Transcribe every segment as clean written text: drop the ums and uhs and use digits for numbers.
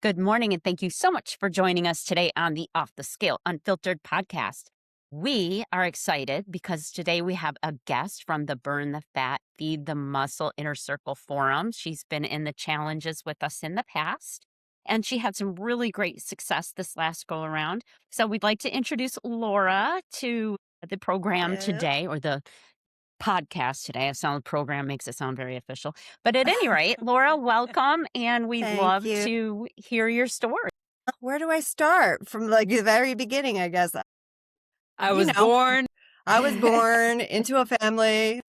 Good morning, and thank you so much for joining us today on the Off the Scale Unfiltered podcast. We are excited because today we have a guest from the Burn the Fat, Feed the Muscle Inner Circle Forum. She's been in the challenges with us in the past, and she had some really great success this last go around. So we'd like to introduce Laura to the program Hello. today, or the podcast today. I sound program makes it sound very official. But at any rate, Laura, welcome, and we'd Thank love you. to hear your story. Where do I start? From like the very beginning, I guess. I You was know, born. I was born into a family,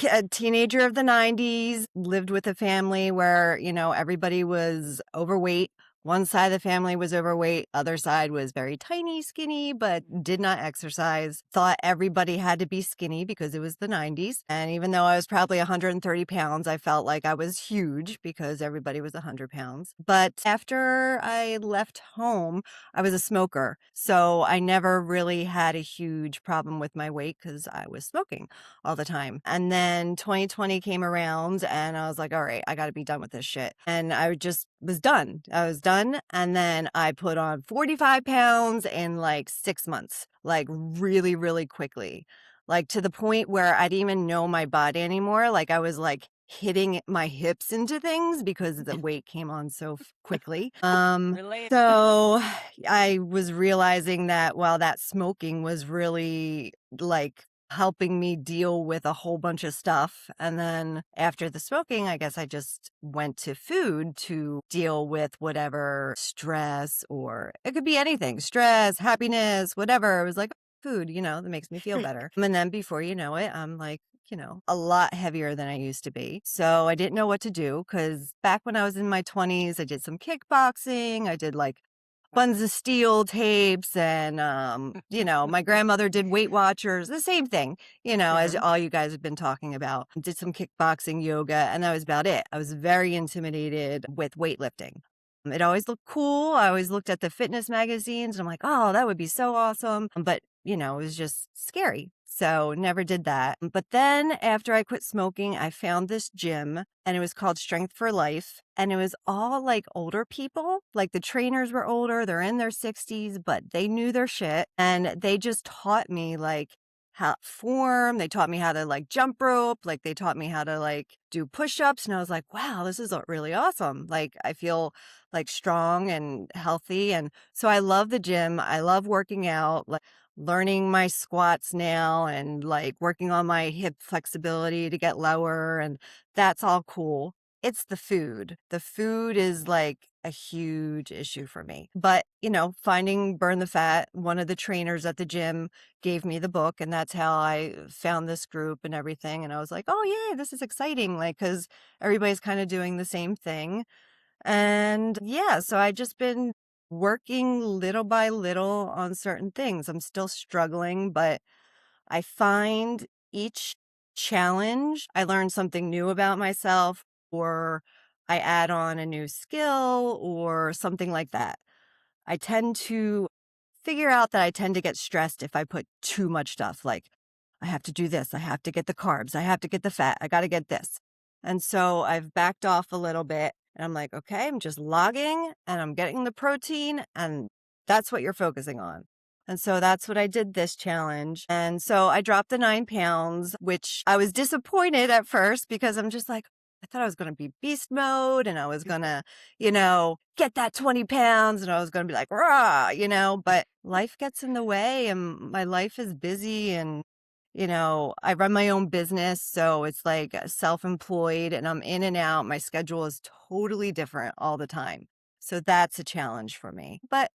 a teenager of the 90s, lived with a family where, everybody was overweight. One side of the family was overweight, other side was very tiny, skinny, but did not exercise. Thought everybody had to be skinny because it was the 90s. And even though I was probably 130 pounds, I felt like I was huge because everybody was 100 pounds. But after I left home, I was a smoker. So I never really had a huge problem with my weight because I was smoking all the time. And then 2020 came around and I was like, all right, I got to be done with this shit. And I just was done. I was done. And then I put on 45 pounds in like 6 months, like really, really quickly, like to the point where I didn't even know my body anymore. Like I was like hitting my hips into things because the weight came on so quickly. Relate. So I was realizing that while that smoking was really like helping me deal with a whole bunch of stuff. And then after the smoking, I guess I just went to food to deal with whatever stress, or it could be anything, stress, happiness, whatever. It was like food, that makes me feel better. And then before you know it, I'm like, a lot heavier than I used to be. So I didn't know what to do because back when I was in my 20s, I did some kickboxing. I did like Buns of Steel tapes and, my grandmother did Weight Watchers, the same thing, as all you guys have been talking about. Did some kickboxing, yoga, and that was about it. I was very intimidated with weightlifting. It always looked cool. I always looked at the fitness magazines and I'm like, oh, that would be so awesome. But, it was just scary. So never did that. But then after I quit smoking, I found this gym and it was called Strength for Life. And it was all like older people, like the trainers were older, they're in their 60s, but they knew their shit. And they just taught me like how to form. They taught me how to like jump rope. Like they taught me how to like do push-ups. And I was like, wow, this is really awesome. Like I feel like strong and healthy. And so I love the gym. I love working out, like learning my squats now and like working on my hip flexibility to get lower. And that's all cool. It's the food. The food is like a huge issue for me. But, finding Burn the Fat, one of the trainers at the gym gave me the book, and that's how I found this group and everything. And I was like, oh, yeah, this is exciting. Like, because everybody's kind of doing the same thing. And yeah, so I just been working little by little on certain things. I'm still struggling, but I find each challenge, I learn something new about myself, or I add on a new skill or something like that. I tend to figure out that I tend to get stressed if I put too much stuff. Like, I have to do this. I have to get the carbs. I have to get the fat. I got to get this. And so I've backed off a little bit and I'm like, okay, I'm just logging and I'm getting the protein and that's what you're focusing on. And so that's what I did this challenge. And so I dropped the 9 pounds, which I was disappointed at first because I'm just like, I thought I was going to be beast mode and I was going to, get that 20 pounds and I was going to be like, rah, but life gets in the way and my life is busy and, I run my own business. So it's like self-employed and I'm in and out. My schedule is totally different all the time. So that's a challenge for me. But,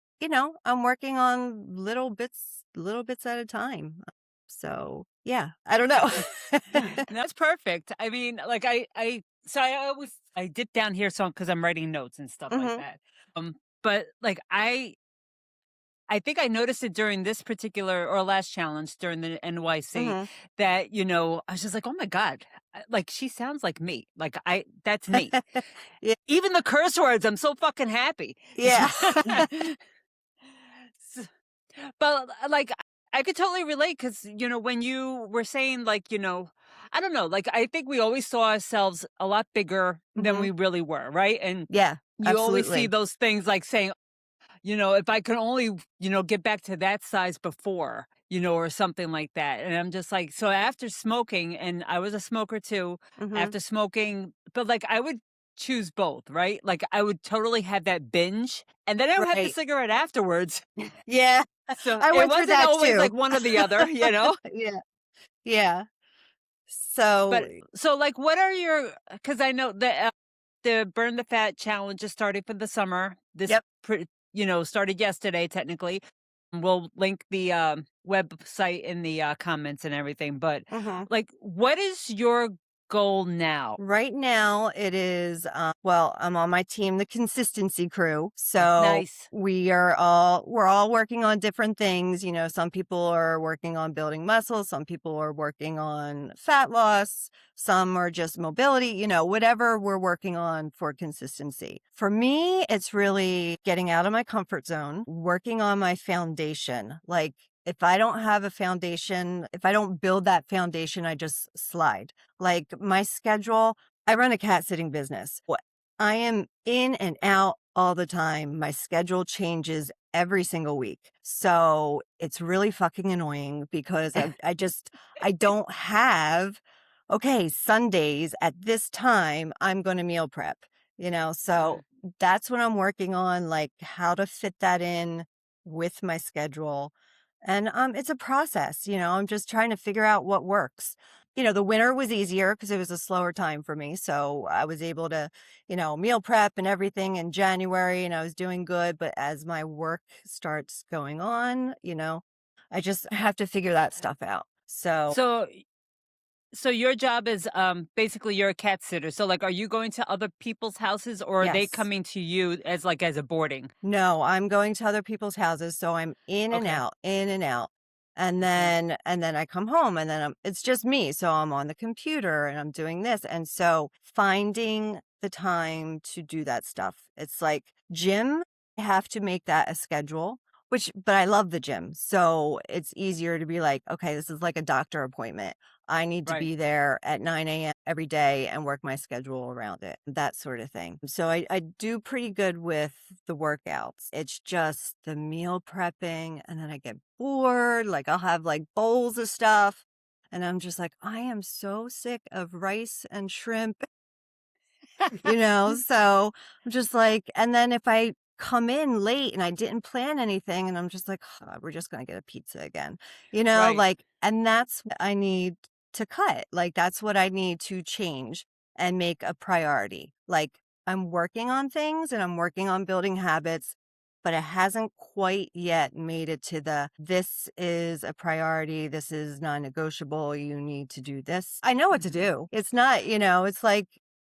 I'm working on little bits at a time. So yeah, I don't know. That's perfect. I mean, like so I dip down here so because I'm writing notes and stuff like hmm that. But like I think I noticed it during this particular or last challenge during the NYC hmm that I was just like, oh my god, like she sounds like me. Like that's me. Yeah. Even the curse words, I'm so fucking happy. Yeah. S- But like I could totally relate because when you were saying like I don't know, like I think we always saw ourselves a lot bigger than hmm we really were, right? And Yeah. You always see Absolutely. those things like saying, if I could only, get back to that size before, or something like that. And I'm just like, so after smoking, and I was a smoker too, Mhm. after smoking, but like I would choose both, right? Like I would totally have that binge and then I would have the Right. cigarette afterwards. Yeah. So I it went through wasn't that always too. like one or the other, you know? Yeah. Yeah. So But so like what are your, because I know that the Burn the Fat challenge is starting for the summer. This, yep. started yesterday technically. We'll link the website in the comments and everything. But Mhm. like, what is your goal now? Right now, it is, well, I'm on my team, the consistency crew. So Nice. we're all working on different things. You know, some people are working on building muscle, some people are working on fat loss, some are just mobility, whatever we're working on for consistency. For me, it's really getting out of my comfort zone, working on my foundation. Like, if I don't have a foundation, if I don't build that foundation, I just slide. Like my schedule, I run a cat sitting business. I am in and out all the time. My schedule changes every single week. So it's really fucking annoying because I don't have, okay, Sundays at this time, I'm going to meal prep, so Mm. that's what I'm working on, like how to fit that in with my schedule. And it's a process, I'm just trying to figure out what works. The winter was easier because it was a slower time for me. So I was able to, meal prep and everything in January and I was doing good. But as my work starts going on, I just have to figure that stuff out. So, So, so your job is basically you're a cat sitter. So, like, are you going to other people's houses, or are they yes. coming to you as like as a boarding? No, I'm going to other people's houses, so I'm in and Okay. out, in and out. And Mhm. then I come home and then it's just me. So I'm on the computer and I'm doing this. And so finding the time to do that stuff. It's like gym, I have to make that a schedule, but I love the gym. So it's easier to be like, okay, this is like a doctor appointment. I need to Right. be there at 9 a.m. every day and work my schedule around it, that sort of thing. So I do pretty good with the workouts. It's just the meal prepping, and then I get bored. Like I'll have like bowls of stuff, and I'm just like, I am so sick of rice and shrimp, So I'm just like, and then if I come in late and I didn't plan anything, and I'm just like, we're just going to get a pizza again, Right. like, and that's what I need to cut. Like, that's what I need to change and make a priority. Like, I'm working on things and I'm working on building habits, but it hasn't quite yet made it to this is a priority. This is non negotiable. You need to do this. I know what to Mhm. do. It's not, it's like,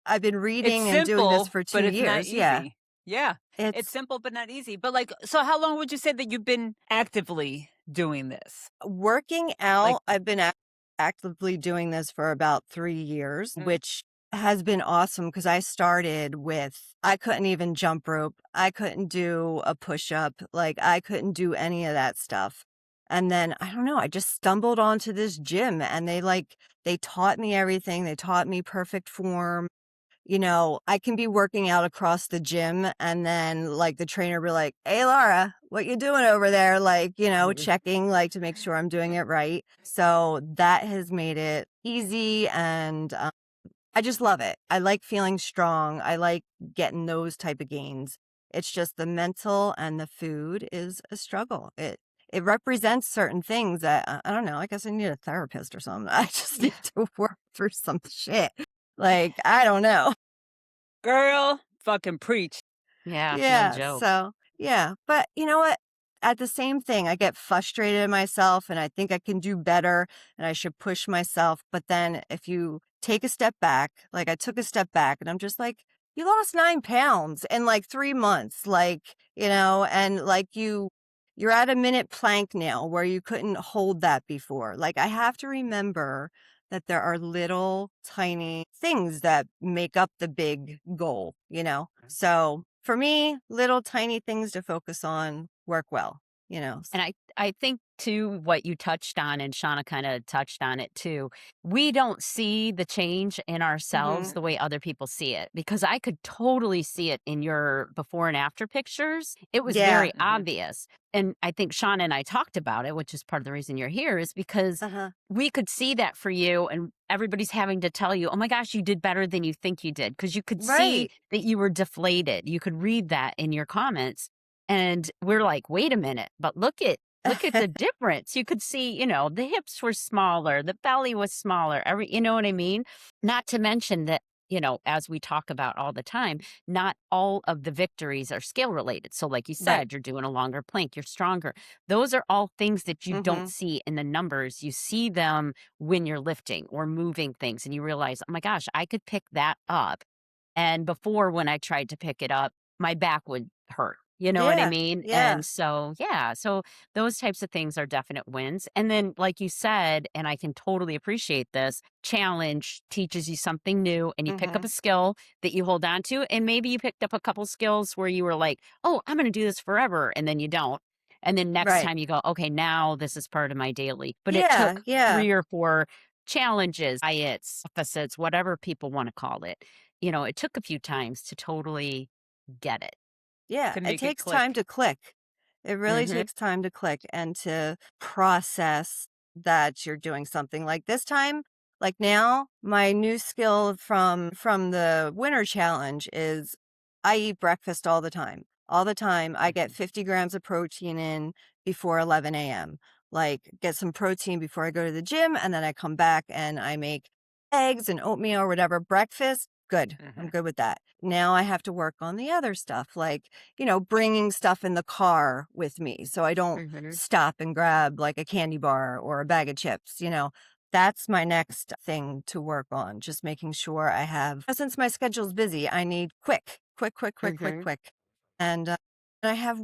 I've been It's reading and doing this simple, for but 2 it's not years. Yeah. easy. Yeah. It's It's simple, but not easy. But like, so how long would you say that you've been actively doing this? working Like, out. I've been actively doing this for about 3 years, mm, which has been awesome because I couldn't even jump rope. I couldn't do a push up. Like I couldn't do any of that stuff. And then I don't know, I just stumbled onto this gym and they taught me everything. They taught me perfect form. I can be working out across the gym and then like the trainer be like, "Hey Laura, what you doing over there?" Like, checking like to make sure I'm doing it right. So that has made it easy and I just love it. I like feeling strong. I like getting those type of gains. It's just the mental and the food is a struggle. It represents certain things that I don't know. I guess I need a therapist or something. I just need to work through some shit. Like, I don't know. girl, fucking preach. Yeah, no Yeah, joke. so yeah, but you know what? At the same thing, I get frustrated at myself and I think I can do better and I should push myself. But then if you take a step back, like I took a step back and I'm just like, you lost 9 pounds in like 3 months, like, and like you're at a minute plank now where you couldn't hold that before. Like I have to remember that there are little tiny things that make up the big goal. So for me, little tiny things to focus on work well. you know. And I think too what you touched on, and Shauna kind of touched on it too. We don't see the change in ourselves Mhm. the way other people see it, because I could totally see it in your before and after pictures. It was Yeah. very Mhm. obvious. And I think Shauna and I talked about it, which is part of the reason you're here, is because Uh-huh. we could see that for you, and everybody's having to tell you, oh my gosh, you did better than you think you did. Because you could see Right. that you were deflated. You could read that in your comments. And we're like, wait a minute, but look at the difference. You could see, the hips were smaller, the belly was smaller, you know what I mean? Not to mention that, as we talk about all the time, not all of the victories are scale related. So, like you Right. said, you're doing a longer plank, you're stronger. Those are all things that you don't Mhm. see in the numbers. You see them when you're lifting or moving things, and you realize, oh my gosh, I could pick that up. And before, when I tried to pick it up, my back would hurt. You know what I Yeah. mean? Yeah. And so, yeah, so those types of things are definite wins. And then, like you said, and I can totally appreciate this, challenge teaches you something new and you pick up Mhm. a skill that you hold on to. And maybe you picked up a couple skills where you were like, oh, I'm going to do this forever. And then you don't. And then next Right. time you go, okay, now this is part of my daily. But it Yeah. took Yeah. 3 or 4 challenges, diets, deficits, whatever people want to call it. It took a few times to totally get it. Yeah, To it make it takes time click. to click. It really Mhm. takes time to click and to process that you're doing something. Like this time, like now, my new skill from the winter challenge is I eat breakfast all the time. All the time, I get Mhm. 50 grams of protein in before 11 a.m. Like get some protein before I go to the gym, and then I come back and I make eggs and oatmeal or whatever. Breakfast, good. I'm Mhm. good with that. Now I have to work on the other stuff, like bringing stuff in the car with me so I don't Mhm. stop and grab like a candy bar or a bag of chips. That's my next thing to work on. Just making sure I have, since my schedule's busy, I need quick, quick, quick, quick, quick, Mhm. quick. And I have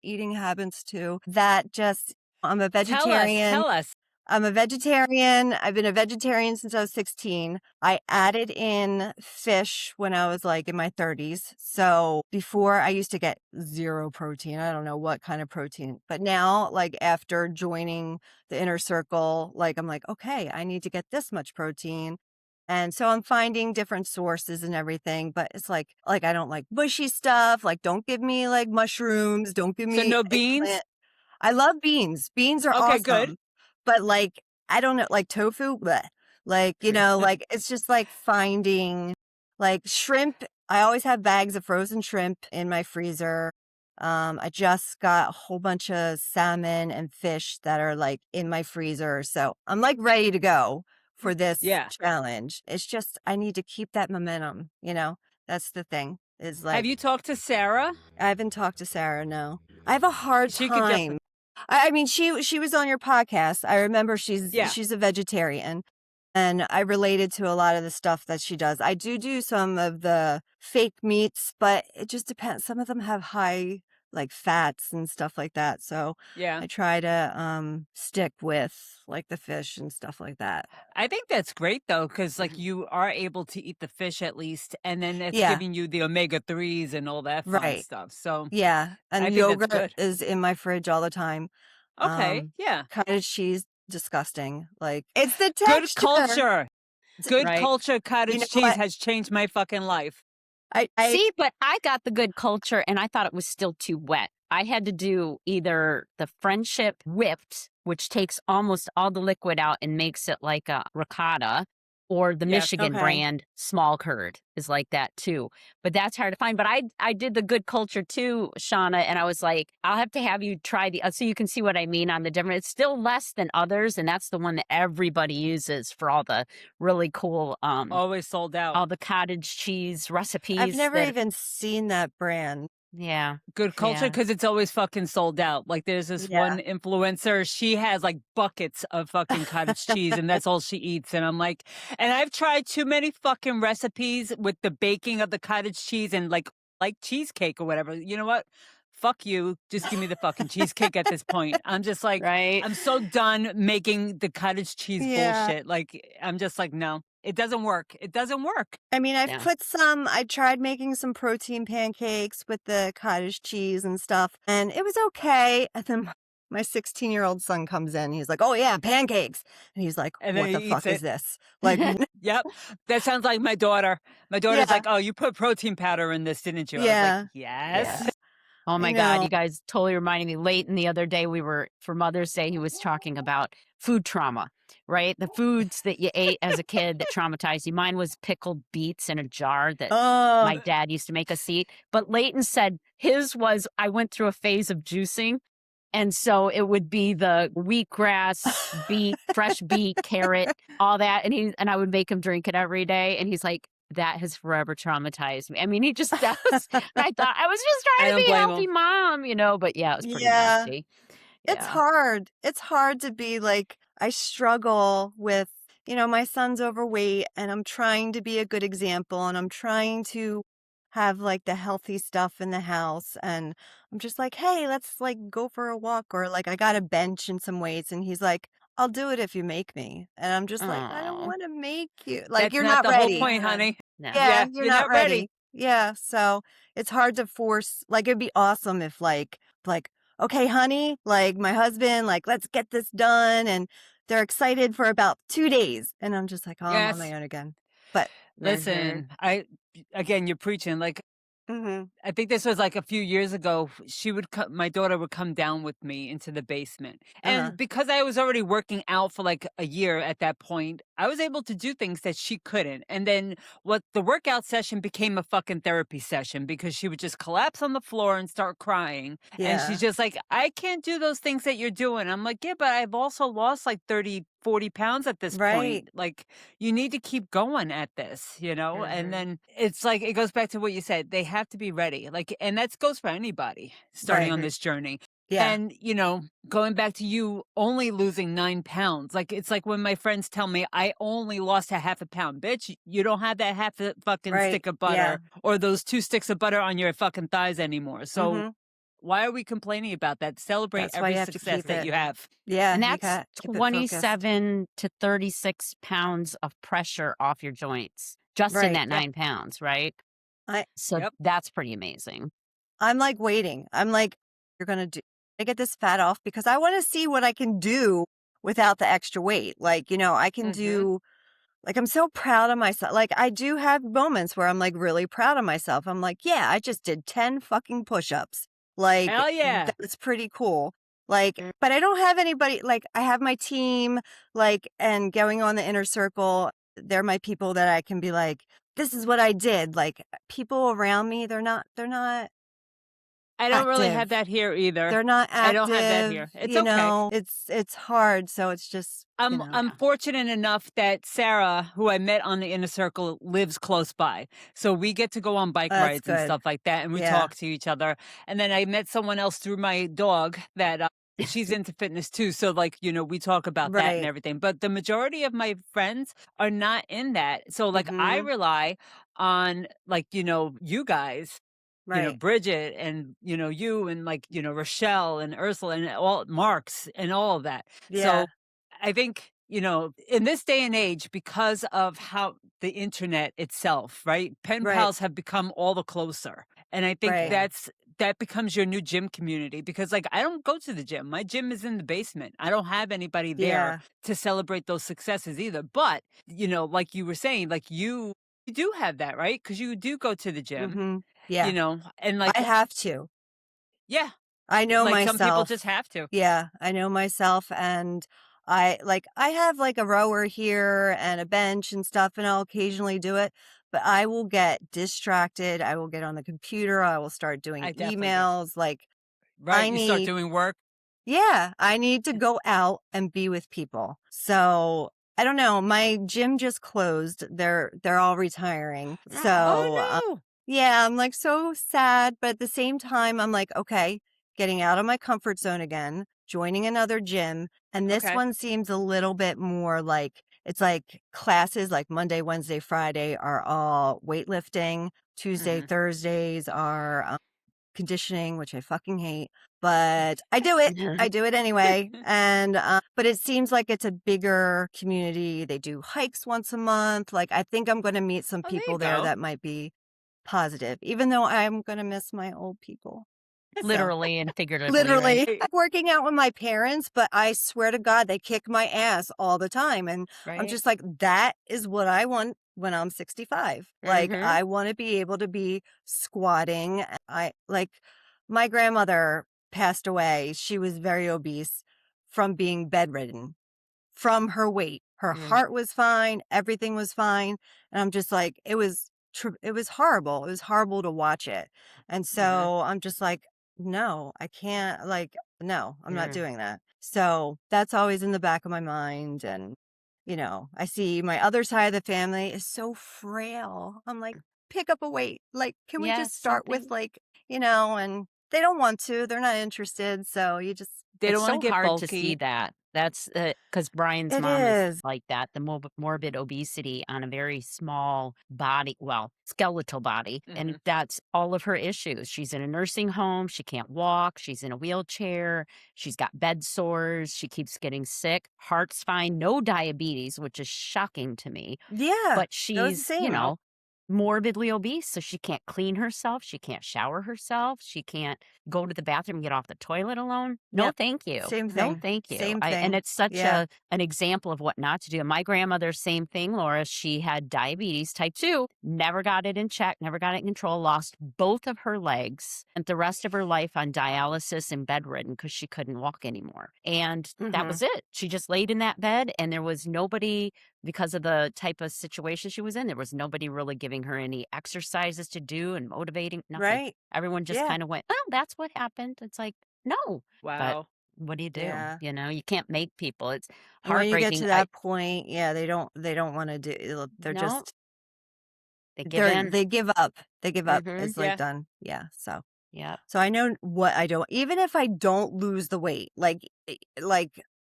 eating habits too that just, I'm a Tell us, vegetarian. tell us. I'm a vegetarian. I've been a vegetarian since I was 16. I added in fish when I was like in my 30s. So before I used to get zero protein. I don't know what kind of protein. But now, like after joining the inner circle, like I'm like, okay, I need to get this much protein. And so I'm finding different sources and everything, but it's like I don't like mushy stuff. Like don't give me like mushrooms, don't give So me no beans? eggplant. I love beans. Beans are Okay, good. awesome. But, like, I don't know, like, tofu, bleh. Like, like, it's just, like, finding like, shrimp. I always have bags of frozen shrimp in my freezer. I just got a whole bunch of salmon and fish that are, like, in my freezer, so I'm, like, ready to go for this Yeah. challenge. It's just I need to keep that momentum, you know? That's the thing, is, Have like, you talked to Sarah? I haven't talked to Sarah, no. I have a hard She could time. definitely. I mean, she was on your podcast. I remember Yeah. she's a vegetarian, and I related to a lot of the stuff that she does. I do some of the fake meats, but it just depends. Some of them have high, like, fats and stuff like that, so Yeah. I try to, stick with, like, the fish and stuff like that. I think that's great though, because like you are able to eat the fish at least, and then it's Yeah, giving you the omega 3s and all that fun right. stuff. So Yeah, I and think that's yogurt good. is in my fridge all the time. Okay. Yeah. Cottage cheese, disgusting. Like, it's the Good texture. culture. Good Right. culture You know cottage cheese what? has changed my fucking life. I See, but I got the good culture and I thought it was still too wet. I had to do either the Friendship whipped, which takes almost all the liquid out and makes it like a ricotta, or the Yes. Michigan okay. brand small curd is like that too. But that's hard to find. But I did the good culture too, Shauna, and I was like, I'll have to have you try so you can see what I mean on the different. It's still less than others, and that's the one that everybody uses for all the really cool Always sold out. all the cottage cheese I've recipes never that even seen that brand. yeah. Good culture Yeah. because it's always fucking sold out. Like there's this Yeah. one influencer, she has like buckets of fucking cottage cheese and that's all she eats. And I'm like, and I've tried too many fucking recipes with the baking of the cottage cheese and like cheesecake or whatever. You know what? Fuck you. Just give me the fucking cheesecake at this point. I'm just like, Right? I'm so done making the cottage cheese Yeah. bullshit. Like, I'm just like, no. It doesn't work. It doesn't work. I mean, Yeah. I tried making some protein pancakes with the cottage cheese and stuff, and it was okay. And then my 16-year-old son comes in. He's like, "Oh yeah, pancakes." And he's like, And then "What the he eats fuck is it. this?" Like, Yep. That sounds like my daughter. My daughter's yeah, like, "Oh, you put protein powder in this, didn't you?" I was like, yeah, "Yes." yeah. Oh I my God, know. you guys totally reminded me. Leighton the other day, we were for Mother's Day, he was talking about food trauma, right? The foods that you ate as a kid that traumatized you. Mine was pickled beets in a jar that Oh, my dad used to make us eat. But Leighton said his was I went through a phase of juicing. And so it would be the wheatgrass, beet, fresh beet, carrot, all that. And I would make him drink it every day. And he's like, that has forever traumatized me. I mean, he just does. And I thought I was just I trying to don't be a blame healthy him. mom, but yeah, it was pretty yeah. nasty. It's Yeah. hard. It's hard to be like, I struggle with, my son's overweight and I'm trying to be a good example and I'm trying to have like the healthy stuff in the house. And I'm just like, hey, let's like go for a walk or like I got a bench and some weights. And he's like, I'll do it if you make me. And I'm just like, I don't Oh, want to make you. Like, That's you're not not the whole ready. point, honey. no. Yeah, Yeah, you're you're not not ready. ready. Yeah, so it's hard to force like it'd be awesome if like, okay, honey, like my husband, like let's get this done and they're excited for about 2 days and I'm just like, "Oh, I'm on my Yes. own again." But Mhm. Listen, again, you're preaching. Like, mhm. I think this was like a few years ago. My daughter would come down with me into the basement. Uh-huh. And because I was already working out for like a year at that point, I was able to do things that she couldn't. And then what the workout session became a fucking therapy session because she would just collapse on the floor and start crying. And she's Yeah. just like, I can't do those things that you're doing. I'm like, yeah, but I've also lost like 30, 40 pounds at this Right. point. Like, you need to keep going at this. And Mhm. then it's like it goes back to what you said. They have to be ready. Like, and that goes for anybody starting Right. on this journey. Yeah. And, going back to you only losing 9 pounds, like it's like when my friends tell me I only lost a half a pound. Bitch, you don't have that half a fucking Right. stick of Yeah. butter or those 2 sticks of butter on your fucking thighs anymore. So Mhm. why are we complaining about that? Celebrate That's why every you have to success keep that it. you have. Yeah, And you that's got to keep it focused. 27 to 36 pounds of pressure off your joints just in Right. that Yeah. 9 pounds, right? I So Yep. that's pretty amazing. I'm like waiting. I'm like, you're gonna do I get this fat off because I want to see what I can do without the extra weight. Like, I can Hmm. do like I'm so proud of myself. Like I do have moments where I'm like really proud of myself. I'm like, yeah, I just did 10 fucking push-ups. Like Hell yeah. that's pretty cool. Like, Mm. but I don't have anybody like I have my team, like, and going on the inner circle, they're my people that I can be like, this is what I did. Like people around me, they're not I don't really have active. that here either. They're not I don't have that active, here. It's okay. it's hard, so it's just, I'm Yeah. fortunate enough that Sarah, who I met on the inner circle, lives close by. So we get to go on bike that's rides and good. stuff like that, and we Yeah. talk to each other. And then I met someone else through my dog that she's into fitness too. So like, we talk about that and Right. everything. But the majority of my friends are not in that. So like I Mhm. rely on like, you guys, Right. Bridget and, you and like, Rochelle and Ursula and all Marks and all of that. Yeah. So I think, in this day and age, because of how the internet itself, right? Pen Right. pals have become all the closer. And I think Right. Yeah. that becomes your new gym community because like I don't go to the gym. My gym is in the basement. I don't have anybody there Yeah. to celebrate those successes either. But, like you were saying, like you do have that, right? Because you do go to the gym, Mhm. Yeah. and I like, have to. yeah, I know like some people just myself. have to. Yeah, I know myself and I have like a rower here and a bench and stuff and I'll occasionally do it, but I will get distracted. I will get on the computer. I will start doing I definitely do. emails. Like Right. I You start need doing work. Yeah, I need to go out and be with people. So, I don't know, my gym just closed. They're all retiring. Oh, So, Oh no. yeah, I'm like so sad, but at the same time I'm like, okay, getting out of my comfort zone again, joining another gym, and this Okay. one seems a little bit more like it's like classes like Monday, Wednesday, Friday are all weightlifting. Tuesday, mhm. Thursdays are conditioning, which I fucking hate, but I do it. I do it anyway. And, but it seems like it's a bigger community. They do hikes once a month. Like, I think I'm going to meet some Oh, there you people there go. that might be positive, even though I'm going to miss my old people. So, Literally and figuratively, literally, right? I'm working out with my parents, but I swear to God, they kick my ass all the time. And I'm Right? just like, that is what I want when I'm 65. Like, Mhm. I want to be able to be squatting. I like my grandmother passed away. She was very obese from being bedridden from her weight. Her Mm. heart was fine, everything was fine, and I'm just like, it was horrible. It was horrible to watch it. And Mhm. so I'm just like, no, I can't, like, no, I'm not Mm. doing that. So that's always in the back of my mind. And, I see my other side of the family is so frail. I'm like, pick up a weight. Like, can we Yeah, just start with something. like, and they don't want to, they're not interested. So you just, They It's don't want so to get hard to see bulky. that. That's because Brian's it mom is is. like that, the morbid obesity on a very small body, well, skeletal body. And Mhm. that's all of her issues. She's in a nursing home. She can't walk. She's in a wheelchair. She's got bed sores. She keeps getting sick. Heart's fine. No diabetes, which is shocking to me. Yeah, But that was the she's, same. morbidly obese. So she can't clean herself. She can't shower herself. She can't go to the bathroom and get off the toilet alone. No, Yep. thank you. Same No, thing. thank you. Same And thing. it's such Yeah. an example of what not to do. My grandmother, same thing, Laura. She had diabetes type 2, never got it in check, never got it in control, lost both of her legs, and the rest of her life on dialysis and bedridden because she couldn't walk anymore. And that Mhm. was it. She just laid in that bed, and there was nobody, because of the type of situation she was in, there was nobody really giving her any exercises to do and motivating, nothing. Right. Everyone just Yeah. kind of went, "Oh, that's what happened." It's like, no, but Wow. what do you do? Yeah. You can't make people. It's And when you get to heartbreaking. that point, yeah, they don't want to they're No, just they give in. they give up. They give up. Mm-hmm. It's like Yeah. done. Yeah. So Yep. I know what I don't, even if I don't lose the weight, like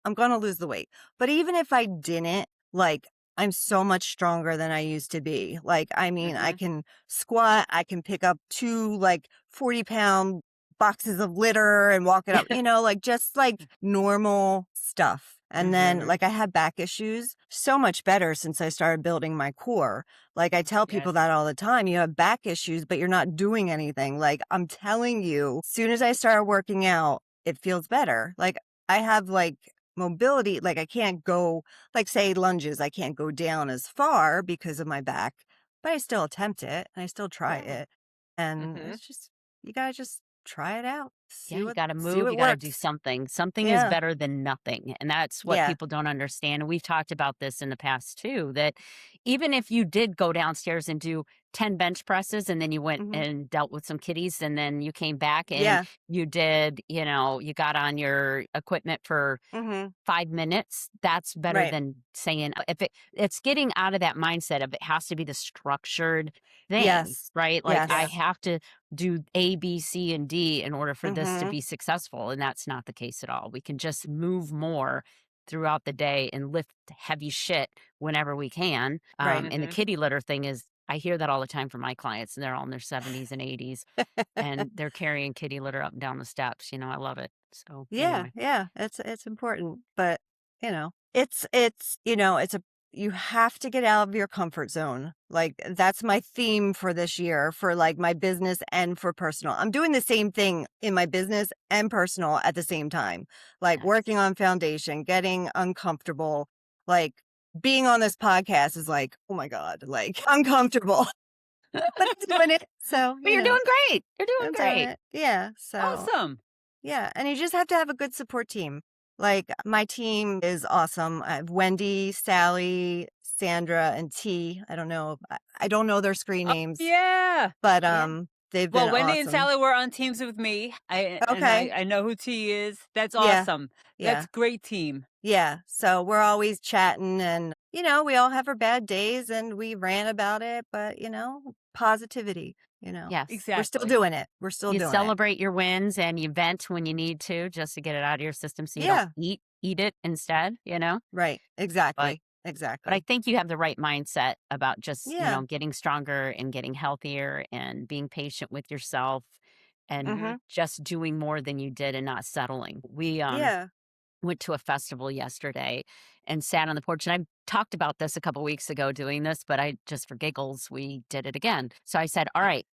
I'm going to lose the weight. But even if I didn't, like, I'm so much stronger than I used to be. Like, I mean, I Mm-hmm. can squat, I can pick up two like 40-pound boxes of litter and walk it up, like just like normal stuff. And then Mm-hmm. like I had back issues so much better since I started building my core. Like I tell people Yes. that all the time, you have back issues, but you're not doing anything. Like I'm telling you, as soon as I started working out, it feels better. Like I have like mobility, like I can't go, like say lunges, I can't go down as far because of my back, but I still attempt it and I still try Yeah. it. And Mhm. it's just, you gotta just try it out. Yeah, you got to See move. You what got to do works. something. Something is Yeah. better than nothing. And that's what Yeah. people don't understand. And we've talked about this in the past too, that even if you did go downstairs and do 10 bench presses and then you went Hmm. and dealt with some kitties and then you came back and Yeah. you did, you got on your equipment for Hmm. 5 minutes, that's better Right. than saying if it's getting out of that mindset of it has to be the structured thing, Yes. right? Like I Yes. have to do A, B, C, and D in order for this to Hmm. be successful. And that's not the case at all. We can just move more throughout the day and lift heavy shit whenever we can. Right. And the Mhm. kitty litter thing is, I hear that all the time from my clients, and they're all in their 70s and 80s, and they're carrying kitty litter up and down the steps. I love it. So Yeah, anyway. yeah, it's important, but it's you have to get out of your comfort zone. Like that's my theme for this year for like my business and for personal. I'm doing the same thing in my business and personal at the same time. Like Yes. working on foundation, getting uncomfortable, like being on this podcast is like, oh my God, like uncomfortable, but I'm doing it. So, But you're doing great. You're doing I'm doing great. it. Yeah. So Awesome. yeah, and you just have to have a good support team. Like my team is awesome. I have Wendy, Sally, Sandra, and T. I don't know. I don't know their screen Oh, names, yeah. but Yeah. they've been Well, Wendy and awesome. Sally were on teams with me. Okay. I know who T is. That's Yeah. awesome. Yeah. That's great team. Yeah. So we're always chatting and we all have our bad days and we rant about it, but positivity. Yes. We're still Exactly. doing it. We're still You doing it. celebrate your wins and you vent when you need to just to get it out of your system so you don't Yeah. eat it instead. Right. But Exactly. but I Exactly. think you have the right mindset about just, Yeah. getting stronger and getting healthier and being patient with yourself and Mhm. just doing more than you did and not settling. We Yeah. went to a festival yesterday and sat on the porch. And I talked about this a couple weeks ago doing this, but I just for giggles, we did it again. So I said, all right,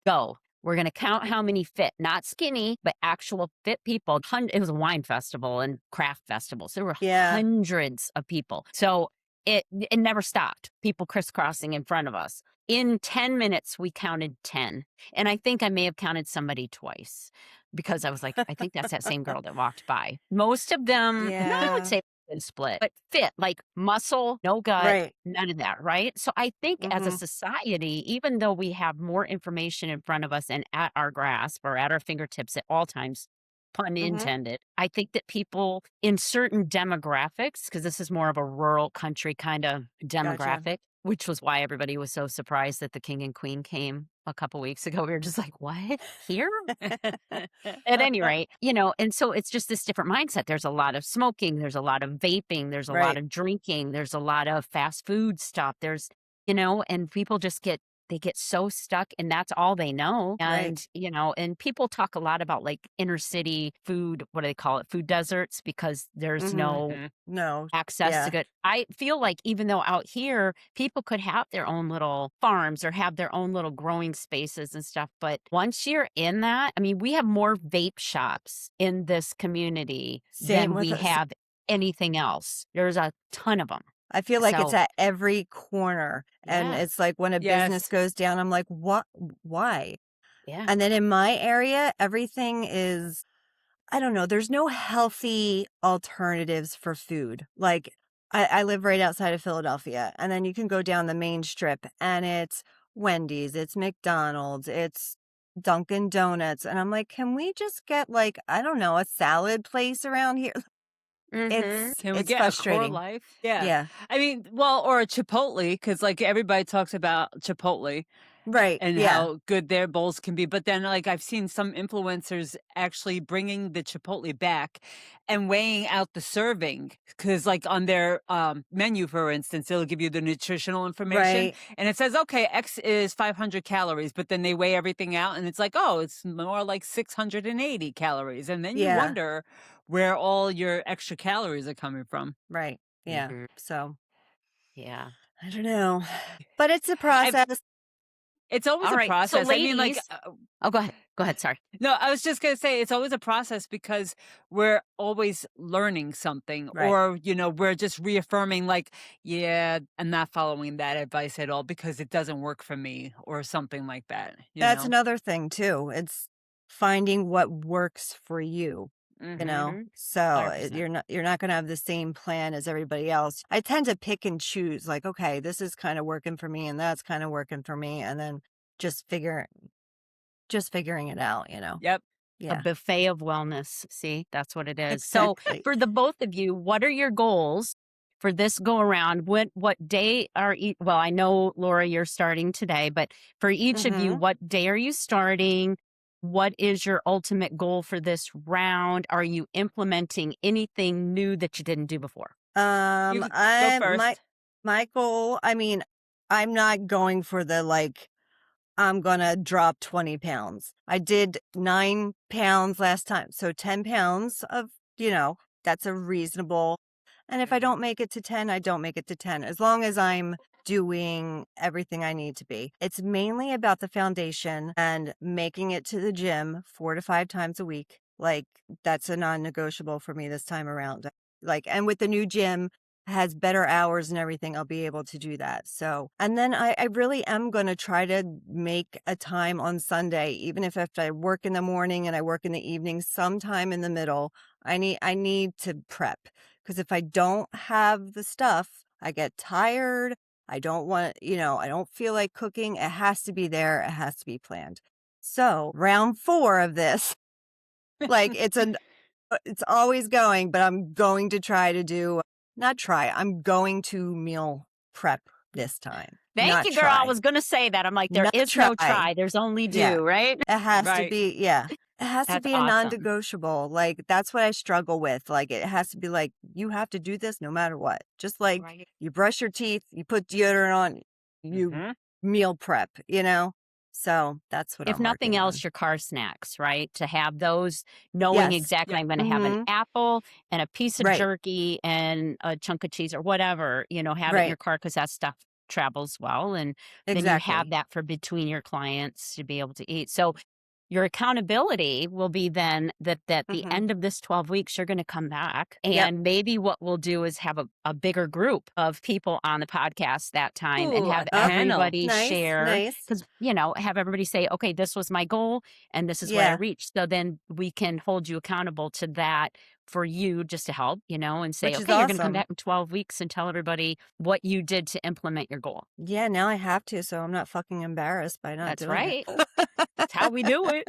go. We're going to count how many fit, not skinny, but actual fit people. It was a wine festival and craft festival. So there were Yeah. hundreds of people. So it never stopped. People crisscrossing in front of us. In 10 minutes, we counted 10. And I think I may have counted somebody twice because I was like, I think that's that same girl that walked by. Most of them, no, I would Yeah. say been split, but fit, like muscle, no gut, Right. none of that, right? So I think as a Mhm. society, even though we have more information in front of us and at our grasp or at our fingertips at all times, pun Mhm. intended, I think that people in certain demographics, because this is more of a rural country kind of Gotcha. demographic, which was why everybody was so surprised that the king and queen came a couple weeks ago. We were just like, what? Here? At any rate, and so it's just this different mindset. There's a lot of smoking, there's a lot of vaping, there's a lot Right. of drinking, there's a lot of fast food stuff. And people just they get so stuck and that's all they know. Right. And people talk a lot about like inner city food, what do they call it? Food deserts because there's Mhm. no Mhm. No. access to Yeah. good. I feel like even though out here people could have their own little farms or have their own little growing spaces and stuff, but once you're in that, I mean, we have more vape shops in this community Same than with we us. have anything else. There's a ton of them. I feel like it's So, at every corner, and yeah, it's like when a business Yes. goes down, I'm like, "What? Why?" yeah. And then in my area, everything is I don't know, there's no healthy alternatives for food. Like, I live right outside of Philadelphia, and then you can go down the main strip, and it's Wendy's, it's McDonald's, it's Dunkin' Donuts, and I'm like, "Can we just get, like, I don't know, a salad place around here?" Mm-hmm. Can we It's get a core frustrating. life? Yeah. Yeah. I mean, well, or a Chipotle, because like everybody talks about Chipotle Right. and Yeah. how good their bowls can be. But then, like, I've seen some influencers actually bringing the Chipotle back and weighing out the serving. Because, like, on their menu, for instance, they'll give you the nutritional information Right. and it says, okay, X is 500 calories, but then they weigh everything out and it's like, oh, it's more like 680 calories. And then you Yeah. wonder where all your extra calories are coming from. Right. Yeah. Mm-hmm. So, Yeah. I don't know. But it's a I process. It's always All a right. So, process. I mean, like, ladies, oh, go ahead. Go ahead. Sorry. no, I was just gonna say it's always a process because we're always learning something, Right. or we're just reaffirming, like, yeah, I'm not following that advice at all because it doesn't work for me, or something like that. That's another thing too. It's finding what works for you, you know? Mm-hmm. So 100%. you're not going to have the same plan as everybody else. I tend to pick and choose like, okay, this is kind of working for me and that's kind of working for me and then just figuring it out, you know. Yep. A Yeah. buffet of wellness. See, that's what it is. So, Exactly. for the both of you, what are your goals for this go around? What day are well, I know Laura you're starting today, but for each of you, Mhm. what day are you starting? What is your ultimate goal for this round? Are you implementing anything new that you didn't do before? You could go I first. my goal, I mean, I'm not going for the like I'm gonna drop 20 pounds. I did 9 pounds last time. So 10 pounds of, that's a reasonable. And if I Mhm. don't make it to 10, I don't make it to 10, as long as I'm doing everything I need to be. It's mainly about the foundation and making it to the gym 4 to 5 times a week. Like, that's a non negotiable for me this time around. Like, and with the new gym, has better hours and everything, I'll be able to do that. So, and then I really am going to try to make a time on Sunday, even if I work in the morning and I work in the evening, sometime in the middle, I need to prep because if I don't have the stuff, I get tired. I don't want, I don't feel like cooking. It has to be there. It has to be planned. So, round 4 of this, like it's always going, but I'm going to try to do not try, I'm going to meal prep this time. Thank Not you, girl. I try. was going to say that. I'm like, there Not is no try. try. There's only Yeah. do, right? It has to Right. be, yeah. It has to That's be a awesome. non-negotiable. Like, that's what I struggle with. Like, it has to be like, you have to do this no matter what. Just like Right. you brush your teeth, you put deodorant on, you Mhm. meal prep, you know? So that's what If I'm nothing working else, on. your car snacks, right? To have those, knowing Yes. exactly Yeah. I'm going to have an apple and a piece of Right. jerky and a chunk of cheese or whatever, have it in your Right. car because that stuff travels well. And then you have Exactly. that for between your clients to be able to eat. So your accountability will be then that at the Mhm. end of this 12 weeks, you're going to come back. Yep. And maybe what we'll do is have a bigger group of people on the podcast that time and Ooh, have a panel. everybody Nice. share. Nice. Because, have everybody say, okay, this was my goal and this is what I Yeah. reached. So then we can hold you accountable to that for you just to help, and say, Which is okay, you're going to come awesome. back in 12 weeks and tell everybody what you did to implement your goal. Yeah, now I have to, so I'm not fucking embarrassed by not That's doing right. it. That's how we do it.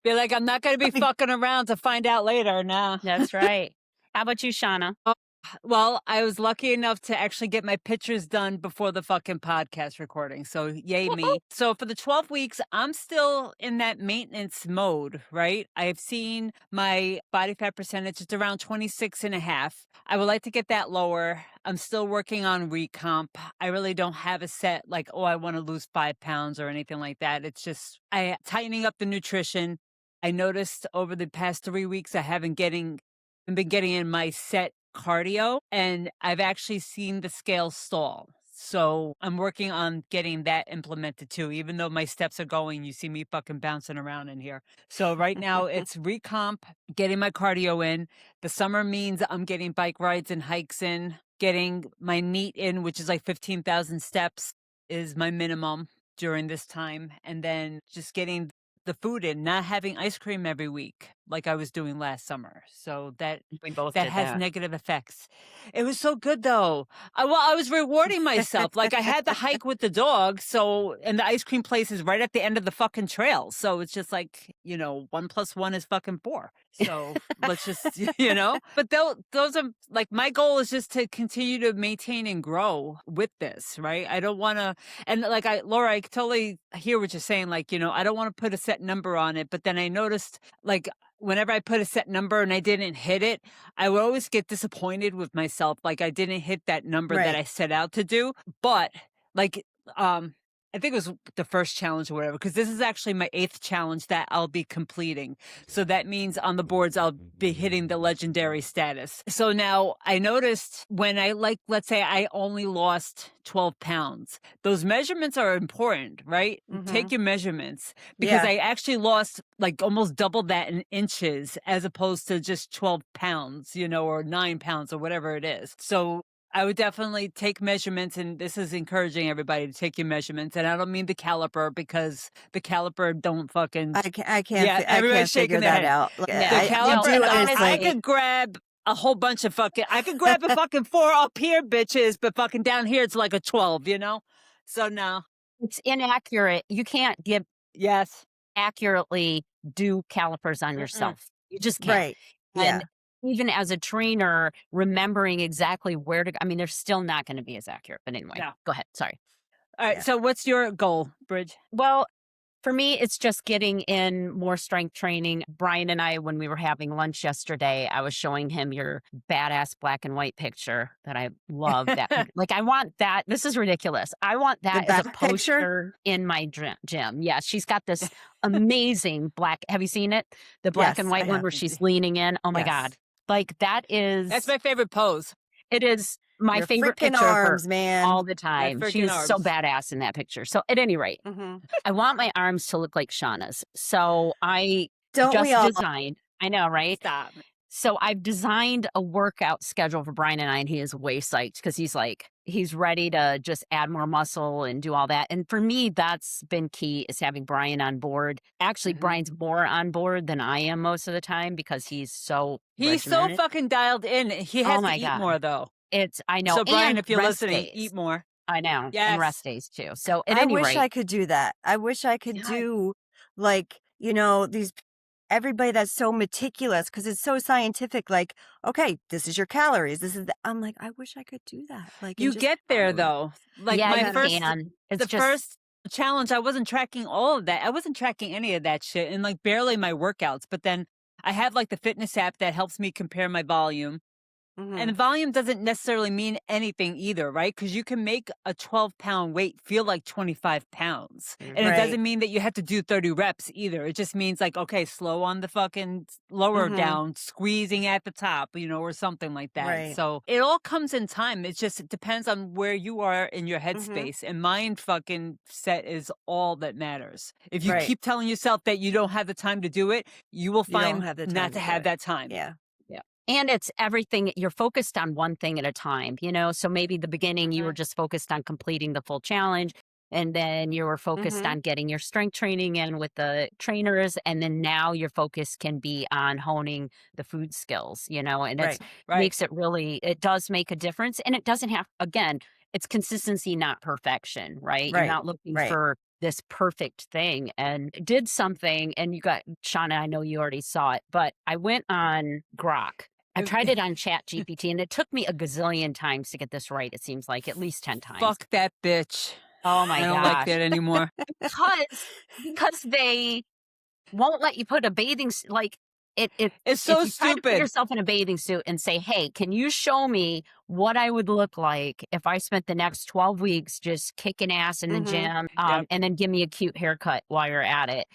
Be like, I'm not going to be fucking around to find out later. Nah. That's right. How about you, Shauna? Well, I was lucky enough to actually get my pictures done before the fucking podcast recording. So, yay me. So, for the 12 weeks, I'm still in that maintenance mode, right? I've seen my body fat percentage, it's around 26.5. I would like to get that lower. I'm still working on recomp. I really don't have a set like, oh, I want to lose 5 pounds or anything like that. It's just tightening up the nutrition. I noticed over the past 3 weeks, I've been getting in my set cardio, and I've actually seen the scale stall. So I'm working on getting that implemented too. Even though my steps are going, you see me fucking bouncing around in here. So right now it's recomp, getting my cardio in. The summer means I'm getting bike rides and hikes in, getting my NEAT in, which is like 15,000 steps is my minimum during this time. And then just getting the food in, not having ice cream every week like I was doing last summer. So that We both that did has that. negative effects. It was so good though. I was rewarding myself. Like I had the hike with the dog, and the ice cream place is right at the end of the fucking trail. So it's just like, 1 + 1 is fucking 4. So let's just, But those are like, my goal is just to continue to maintain and grow with this, right? I don't want to, and like Laura, I totally hear what you're saying. Like, I don't want to put a set number on it, but then I noticed like, whenever I put a set number and I didn't hit it, I would always get disappointed with myself. Like I didn't hit that number that Right. I set out to do. But like, I think it was the first challenge or whatever, because this is actually my 8th challenge that I'll be completing. So that means on the boards, I'll be hitting the legendary status. So now I noticed when let's say I only lost 12 pounds, those measurements are important, right? Take your measurements, because Yeah. I actually lost like almost double that in inches as opposed to just 12 pounds, or 9 pounds or whatever it is. So I would definitely take measurements, and this is encouraging everybody to take your measurements. And I don't mean the caliper, because the caliper don't fucking. I can't. Yeah, I everybody's can't shaking figure their that head. out. Like, The Yeah. you caliper, do, and it's I like could grab a whole bunch of fucking. I could grab a fucking 4 up here, bitches, but fucking down here it's like a 12. So no. It's inaccurate. You can't Yes. accurately do calipers on Mm-mm. yourself. You just can't. right. Yeah. And even as a trainer, remembering exactly where to, they're still not going to be as accurate. But anyway, No. go ahead. Sorry. All right. Yeah. So what's your goal, Bridge? Well, for me, it's just getting in more strength training. Brian and I, when we were having lunch yesterday, I was showing him your badass black and white picture that I love. Like, I want that. This is ridiculous. I want that as a back picture? poster in my gym. Yeah, she's got this amazing black. Have you seen it? The black Yes, and white I one have. where she's leaning in. Oh my Yes. God. Like, That's my favorite pose. it is my Your favorite freaking picture of her arms, man. all the time. She freaking is so arms. badass in that picture. So at any rate, I want my arms to look like Shauna's. So I Don't just we all? designed, I know, right? Stop. So I've designed a workout schedule for Brian and I, and he is way psyched because he's ready to just add more muscle and do all that. And for me, that's been key, is having Brian on board. Actually, Brian's more on board than I am most of the time because he's so regimented. fucking dialed in. He has to my eat God. more though. I know. So Brian, and if you're rest listening, days. eat more. I know. And Yes. rest days too. So at I any wish rate, I could do that. I wish I could Yeah. do like, everybody that's so meticulous, because it's so scientific. Like, okay, this is your calories. I'm like, I wish I could do that. Like, You and just get there follow. though. Like yeah, my you first can. It's the just first challenge, I wasn't tracking all of that. I wasn't tracking any of that shit, and like barely my workouts. But then I have like the fitness app that helps me compare my volume. And volume doesn't necessarily mean anything either, right? Because you can make a 12-pound weight feel like 25 pounds. And it Right. doesn't mean that you have to do 30 reps either. It just means like, okay, slow on the fucking lower down, squeezing at the top, or something like that. Right. So it all comes in time. It depends on where you are in your headspace. And mind fucking set is all that matters. If you Right. keep telling yourself that you don't have the time to do it, you will You don't find have the time not to to do have it. that time. Yeah. And it's everything. You're focused on one thing at a time, So maybe the beginning you were just focused on completing the full challenge. And then you were focused on getting your strength training in with the trainers. And then now your focus can be on honing the food skills, and it Right. makes it does make a difference. And it doesn't have, again, it's consistency, not perfection, right? You're Right. not looking Right. for this perfect thing. And did something, and you got, Shauna, I know you already saw it, but I went on Grok. I tried it on Chat GPT, and it took me a gazillion times to get this right. It seems like at least 10 times. Fuck that bitch. Oh my I don't like gosh. that anymore. Because they won't let you put a bathing suit, like It's if so you try to put stupid. yourself in a bathing suit and say, hey, can you show me what I would look like if I spent the next 12 weeks just kicking ass in the gym, Yep. and then give me a cute haircut while you're at it.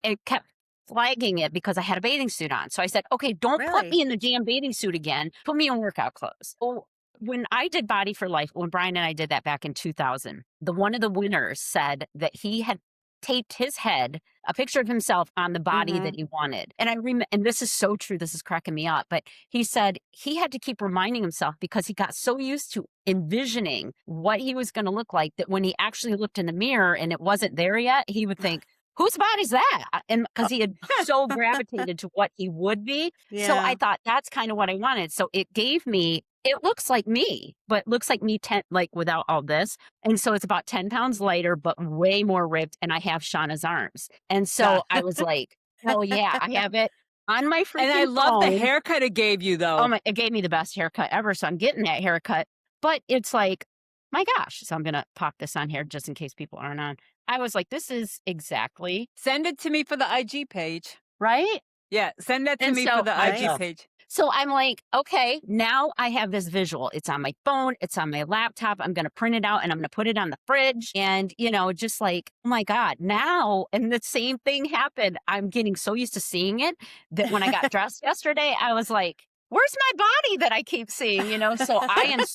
It kept flagging it because I had a bathing suit on. So I said, okay, don't put Really? me in the damn bathing suit again. Put me in workout clothes. Oh, when I did Body for Life, when Brian and I did that back in 2000, one of the winners said that he had taped his head, a picture of himself on the body that he wanted. And and this is so true, this is cracking me up, but he said he had to keep reminding himself because he got so used to envisioning what he was going to look like that when he actually looked in the mirror and it wasn't there yet, he would think, whose body's that? And because he had so gravitated to what he would be. Yeah. So I thought that's kind of what I wanted. So it gave me, it looks like me, but looks like me like without all this. And so it's about 10 pounds lighter, but way more ripped. And I have Shauna's arms. And so I was like, oh yeah, I have it on my freaking And I love the phone. haircut it gave you, though. Oh my, it gave me the best haircut ever. So I'm getting that haircut. But it's like, my gosh. So I'm going to pop this on here just in case people aren't on. I was like, this is exactly Send it to me for the IG page. right. Yeah, send that to And me so for the Nice. IG page. So I'm like, okay, now I have this visual. It's on my phone. It's on my laptop. I'm going to print it out and I'm going to put it on the fridge. And, just like, oh my God, now, and the same thing happened. I'm getting so used to seeing it that when I got dressed yesterday, I was like, where's my body that I keep seeing, So I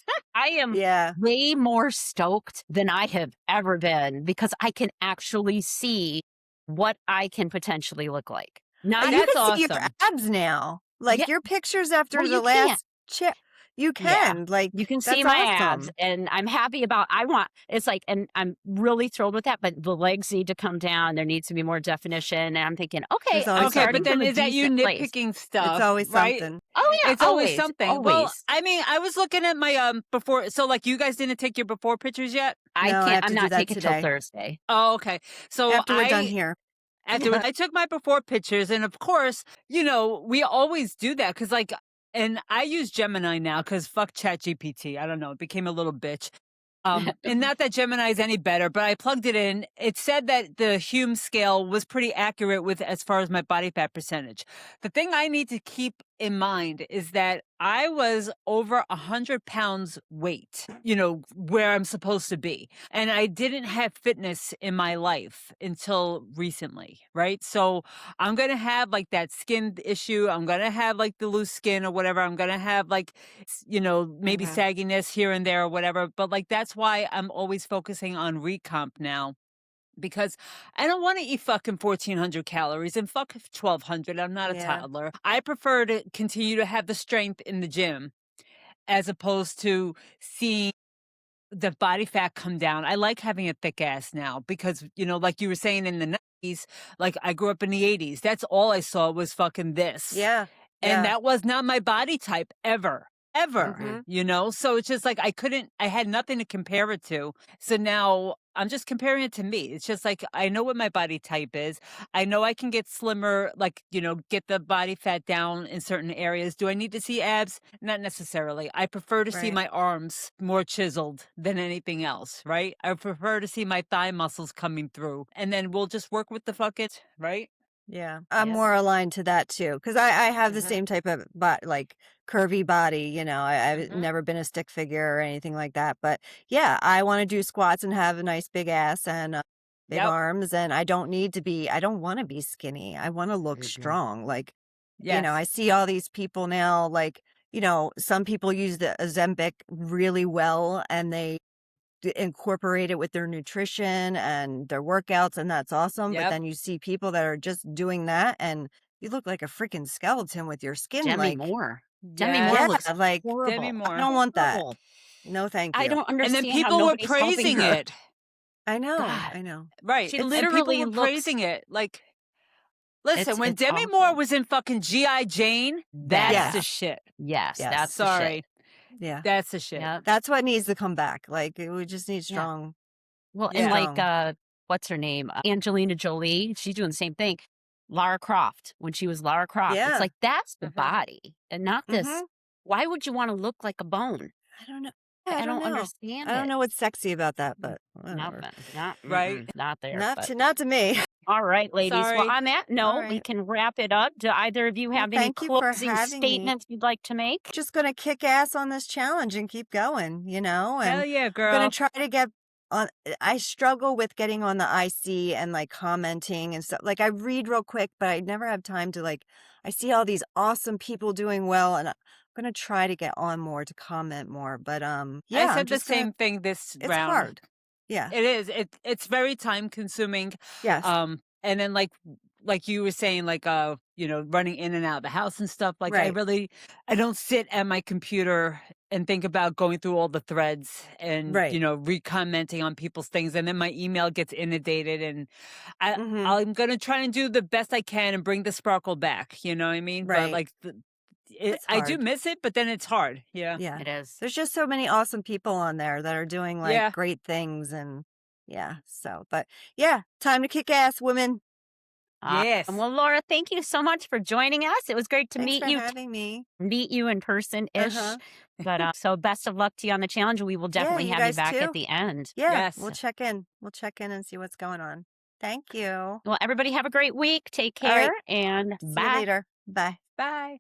am Yeah. way more stoked than I have ever been because I can actually see what I can potentially look like. Not And you That's can see your awesome. abs now. Like Yeah. your pictures after Well, the you can. last check. You Yeah. can. Like You can that's see my awesome. abs, and I'm happy about. It's like, and I'm really thrilled with that. But the legs need to come down. There needs to be more definition. And I'm thinking, okay, There's always I'm Okay, starting but then from a is that you decent place. nitpicking stuff? It's always right? something. Oh yeah, It's always something. Well, Always. I mean, I was looking at my before. So, like, you guys didn't take your before pictures yet? I No, I can't. have I'm to do not that taking till today. Thursday. Oh, okay. So After we're done here. Afterwards, I took my before pictures, and of course, we always do that because, like, and I use Gemini now because fuck ChatGPT. I don't know, it became a little bitch. And not that Gemini is any better, but I plugged it in. It said that the Hume scale was pretty accurate with as far as my body fat percentage. The thing I need to keep in mind is that I was over 100 pounds weight, where I'm supposed to be. And I didn't have fitness in my life until recently, right? So I'm going to have like that skin issue. I'm going to have like the loose skin or whatever. I'm going to have like, maybe sagginess here and there or whatever. But like, that's why I'm always focusing on recomp now. Because I don't want to eat fucking 1,400 calories and fuck 1,200. I'm not a Yeah. toddler. I prefer to continue to have the strength in the gym as opposed to seeing the body fat come down. I like having a thick ass now because, like you were saying in the 90s, like I grew up in the 80s. That's all I saw was fucking this. Yeah. And that was not my body type ever. Mhm. So it's just like I had nothing to compare it to. So now I'm just comparing it to me. It's just like, I know what my body type is. I know I can get slimmer, like, get the body fat down in certain areas. Do I need to see abs? Not necessarily. I prefer to see Right. my arms more chiseled than anything else, right? I prefer to see my thigh muscles coming through. And then we'll just work with the fuck it, right? Yeah. I'm Yeah. more aligned to that too. Cause I have the Mhm. same type of like curvy body, I've Mhm. never been a stick figure or anything like that. But yeah, I want to do squats and have a nice big ass and big Yep. arms. And I don't I don't want to be skinny. I want to look Mhm. strong. Like, Yes. I see all these people now, like, some people use the Ozempic really well and they incorporate it with their nutrition and their workouts, and that's awesome. But Yep. then you see people that are just doing that, and you look like a freaking skeleton with your skin. Demi Like, Moore. Demi Moore yeah, Yes. looks like Demi horrible. I Moore. don't want that. Horrible. No, thank I you. don't And then understand how people were nobody's helping praising her. it. I know. God, I know. Right. she And people literally were looks. praising it. Like, listen, when It's Demi Moore awful. was in fucking G.I. Jane, that's Then, the Yes. shit. yes, Yes. that's the shit. Sorry. Yeah. That's the shit. Yep. That's what needs to come back. Like, we just need Yeah. strong. Well, and Yeah. like, what's her name? Angelina Jolie. She's doing the same thing. Lara Croft, when she was Lara Croft, it's Yeah. like that's the Mhm. body and not this. hmm Why would you want to look like a bone? I don't know. Yeah, I I don't don't know. understand I don't it. know what's sexy about that, but whatever. Nothing. Not Right. not there. Not But to not to me. all right, ladies. Well, Sorry. on that All note, we right. can wrap it up. Do either of you Well, have any thank you for closing having me. statements you'd like to make? Just gonna kick ass on this challenge and keep going, Hell and yeah, I'm gonna girl. try to get on. I struggle with getting on the IC and like commenting and stuff. Like I read real quick, but I never have time to like. I see all these awesome people doing well, and I'm gonna try to get on more to comment more. But yeah, I I'm said the just gonna. same thing this It's round. hard. Yeah. It is. It's very time consuming. Yes. And then like you were saying, like running in and out of the house and stuff. Like Right. I don't sit at my computer and think about going through all the threads and Right. re-commenting on people's things, and then my email gets inundated, and hmm I'm gonna try and do the best I can and bring the sparkle back. You know what I mean? But Right. like It's I do hard. miss it, but then it's hard. Yeah. Yeah. It is. There's just so many awesome people on there that are doing like Yeah. great things and yeah. So, but yeah, time to kick ass, women. Yes. Well, Laura, thank you so much for joining us. It was great to Thanks meet for you, having me. meet you in person ish. Uh-huh. But so best of luck to you on the challenge. We will Yeah, definitely you have you guys back too. at the end. Yeah, Yes. we'll check in. We'll check in and see what's going on. Thank you. Well, everybody have a great week. Take All right. care and See you bye. later. Bye. Bye.